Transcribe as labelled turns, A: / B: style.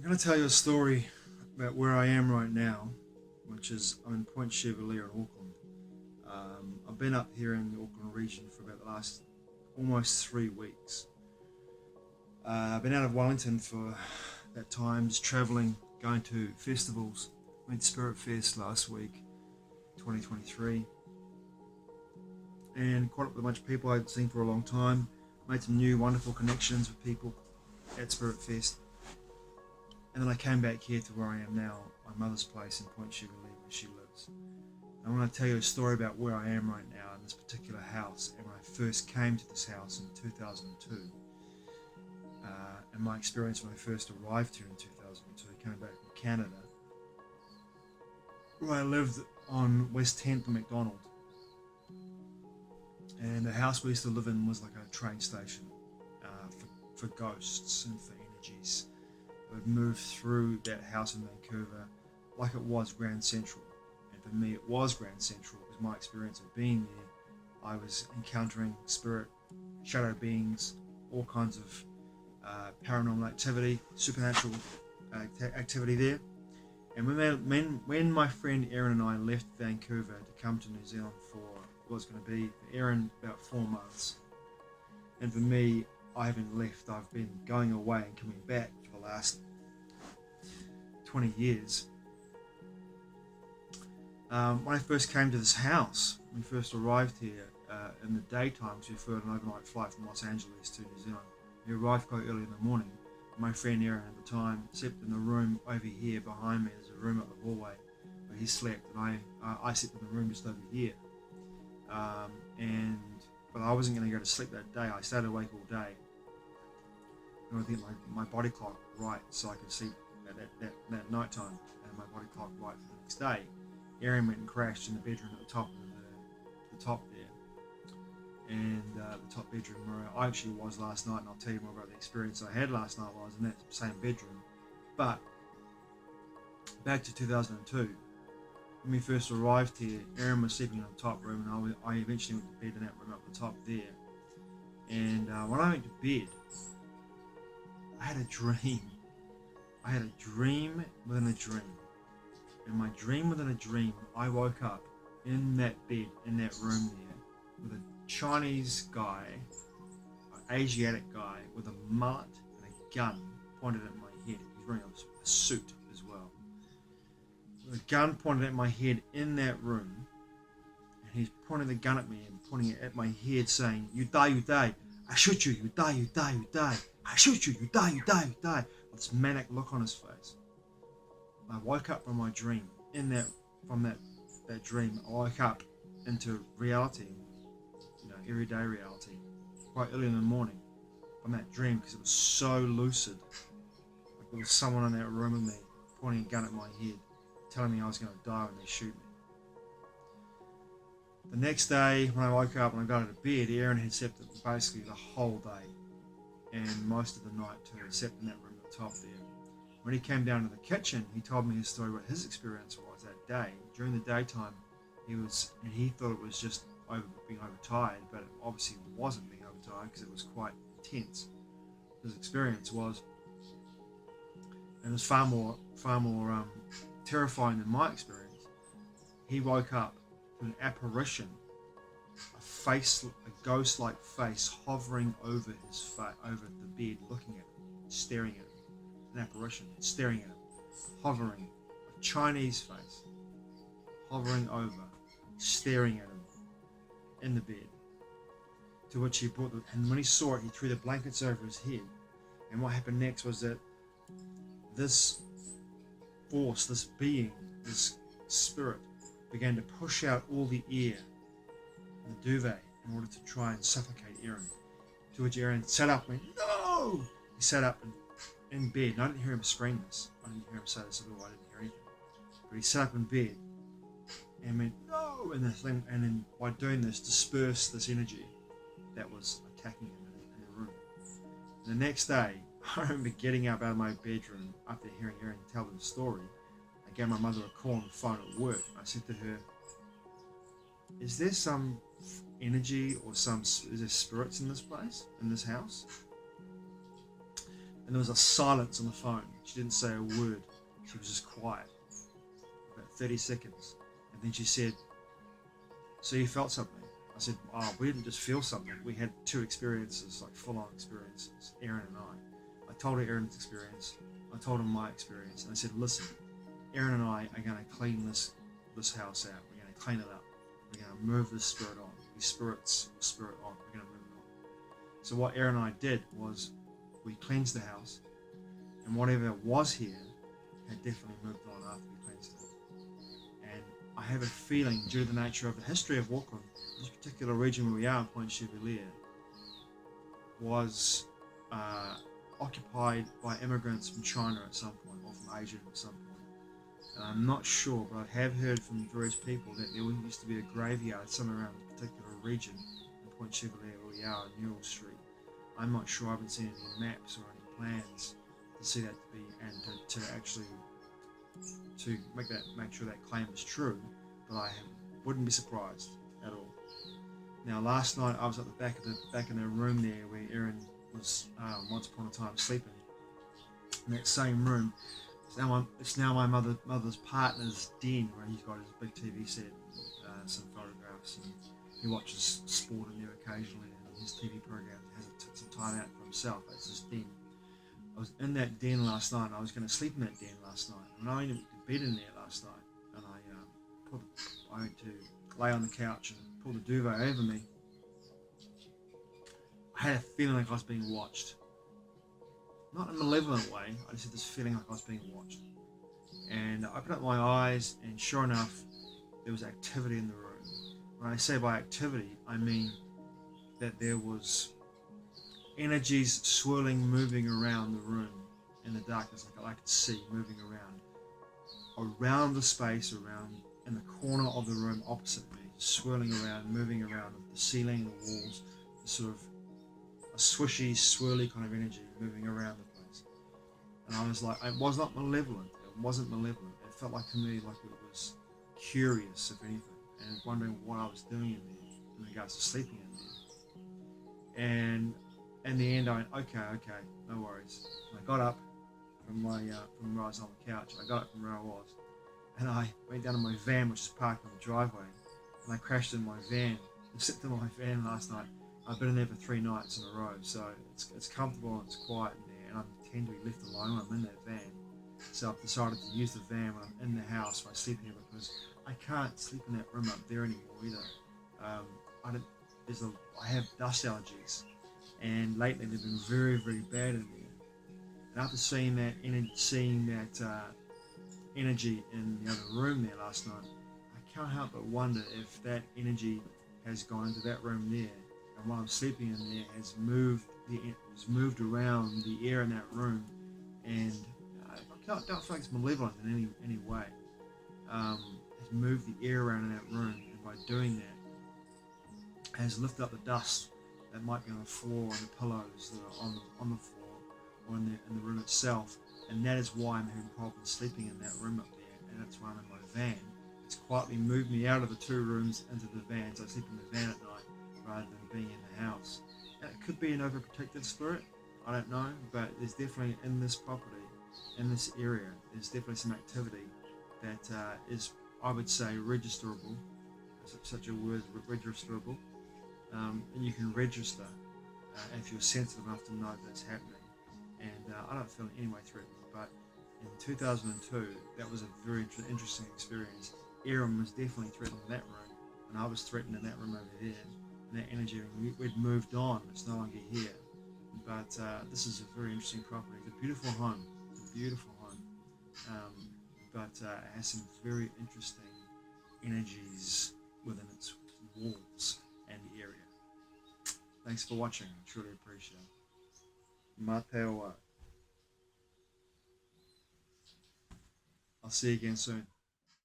A: I'm going to tell you a story about where I am right now, which is I'm in Point Chevalier in Auckland. I've been up here in the Auckland region for about the last almost 3 weeks. I've been out of Wellington for that time, just travelling, going to festivals. Went to Spirit Fest last week, 2023, and caught up with a bunch of people I'd seen for a long time. Made some new wonderful connections with people at Spirit Fest. And then I came back here to where I am now, my mother's place in Point Chevalier, where she lives. I want to tell you a story about where I am right now in this particular house, and when I first came to this house in 2002, and my experience when I first arrived here in 2002, coming back from Canada, where I lived on West 10th and McDonald. And the house we used to live in was like a train station for ghosts and for energies. I would move through that house in Vancouver like it was Grand Central. And for me, it was Grand Central because my experience of being there, I was encountering spirit, shadow beings, all kinds of paranormal activity, supernatural activity there. And when my friend Eryn and I left Vancouver to come to New Zealand for what was going to be, for Eryn, about 4 months. And for me, I haven't left. I've been going away and coming back for the last 20 years. When I first came to this house, when we first arrived here in the daytime, we flew an overnight flight from Los Angeles to New Zealand. We arrived quite early in the morning. My friend Eryn at the time slept in the room over here behind me. There's a room up the hallway where he slept, and I slept in the room just over here. But I wasn't going to go to sleep that day. I stayed awake all day. And I think my body clock right so I could sleep at that night time, and my body clock right for the next day. Eryn went and crashed in the bedroom at the top of the top there. And the top bedroom where I actually was last night, and I'll tell you more about the experience I had last night while I was in that same bedroom. But back to 2002, when we first arrived here, Eryn was sleeping in the top room, and I eventually went to bed in that room up the top there. And when I went to bed, I had a dream. I had a dream within a dream. In my dream within a dream, I woke up in that bed, in that room there, with a Chinese guy, an Asiatic guy, with a mullet and a gun pointed at my head. He's wearing a suit as well. With a gun pointed at my head in that room, and he's pointing the gun at me and pointing it at my head, saying, "You die, you die. I shoot you, you die, you die, you die. I shoot you, you die, you die, you die." With this manic look on his face. I woke up from my dream. From that dream, I woke up into reality, everyday reality, quite early in the morning from that dream, because it was so lucid. Like there was someone in that room with me, pointing a gun at my head, telling me I was going to die when they shoot me. The next day, when I woke up and I got out of bed, Eryn had slept basically the whole day, and most of the night too. He slept in that room at the top there. When he came down to the kitchen, he told me his story, what his experience was that day. During the daytime, he thought it was just being overtired, but it obviously wasn't being overtired because it was quite intense. His experience was, and it was far more terrifying than my experience. He woke up to an apparition, a ghost-like face hovering over over the bed, looking at him, staring at him. An apparition staring at him, hovering, a Chinese face, hovering over, staring at him in the bed. To which he and when he saw it, he threw the blankets over his head. And what happened next was that this force, this being, this spirit, began to push out all the air in the duvet in order to try and suffocate Eryn. To which Eryn sat up and went, "No!" He sat up in bed, and I didn't hear him scream this. I didn't hear him say this at all. I didn't hear anything. But he sat up in bed and went, "No!" And then by doing this, dispersed this energy that was attacking him in the room. And the next day, I remember getting up out of my bedroom after hearing Eryn tell the story. I gave my mother a call on the phone at work. I said to her, "Is there some energy or is there spirits in this place, in this house?" and there was a silence on the phone. She didn't say a word. She was just quiet for about 30 seconds, and then she said, "So you felt something?" I said, "Oh, we didn't just feel something. We had two experiences, like full-on experiences, Eryn and I." I told her Erin's experience. I told him my experience, and I said, "Listen, Eryn and I are going to clean this house out. We're going to clean it up. We're going to move this spirit on. We spirits will spirit on. We're going to move it on." So what Eryn and I did was we cleansed the house, and whatever was here had definitely moved on after we cleansed it. And I have a feeling, due to the nature of the history of Auckland, this particular region where we are in Point Chevalier was occupied by immigrants from China at some point, or from Asia at some point. And I'm not sure, but I have heard from various people that there used to be a graveyard somewhere around this particular region in Point Chevalier where we are on Newell Street. I'm not sure, I haven't seen any maps or any plans to see that to be, and to actually to make sure that claim is true, but I wouldn't be surprised at all. Now last night I was at the back in the room there where Eryn was once upon a time sleeping. In that same room, it's now my mother's partner's den, where he's got his big TV set, some photographs, and he watches sport in there occasionally, and his TV program has took some time out for himself. That's his den. I was in that den last night, and I was going to sleep in that den last night, and I went to bed in there last night, and I went to lay on the couch and pull the duvet over me. I had a feeling like I was being watched. Not in a malevolent way, I just had this feeling like I was being watched. And I opened up my eyes, and sure enough, there was activity in the room. When I say by activity, I mean that there was energies swirling, moving around the room in the darkness, like I could see moving around the space, around in the corner of the room opposite me, swirling around, moving around the ceiling, the walls, sort of a swishy, swirly kind of energy moving around the place. And I was like, it was not malevolent. It wasn't malevolent. It felt like to me like it was curious, if anything, and wondering what I was doing in there in regards to sleeping in there. And in the end, I went, okay, no worries. And I got up from where I was on the couch. I got up from where I was, and I went down to my van, which is parked on the driveway, and I crashed in my van. I slept in my van last night. I've been in there for 3 nights in a row, so it's comfortable and it's quiet in there, and I tend to be left alone when I'm in that van. So I've decided to use the van when I'm in the house when I sleep here, because I can't sleep in that room up there anymore either. I have dust allergies, and lately they've been very, very bad in there. And after seeing that energy in the other room there last night, I can't help but wonder if that energy has gone into that room there, and while I'm sleeping in there has moved around the air in that room, and I don't feel like it's malevolent in any way. Has moved the air around in that room, and by doing that has lifted up the dust that might be on the floor and the pillows that are on the floor or in the room itself, and that is why I'm having problems sleeping in that room up there, and that's why I'm in my van. It's quietly moved me out of the 2 rooms into the van, so I sleep in the van at night rather than being in the house. And it could be an overprotected spirit, I don't know, but there's definitely in this property, in this area, there's definitely some activity that is, I would say, registerable. Such a word, registerable. And you can register if you're sensitive enough to know that's happening. And I don't feel in any way threatened, but in 2002, that was a very interesting experience. Eryn was definitely threatened in that room, and I was threatened in that room over there. And that energy, we'd moved on, it's no longer here. But this is a very interesting property. It's a beautiful home. It's a beautiful home. But it has some very interesting energies within its walls and the area. Thanks for watching. I truly appreciate it. Mā te ora. I'll see you again soon.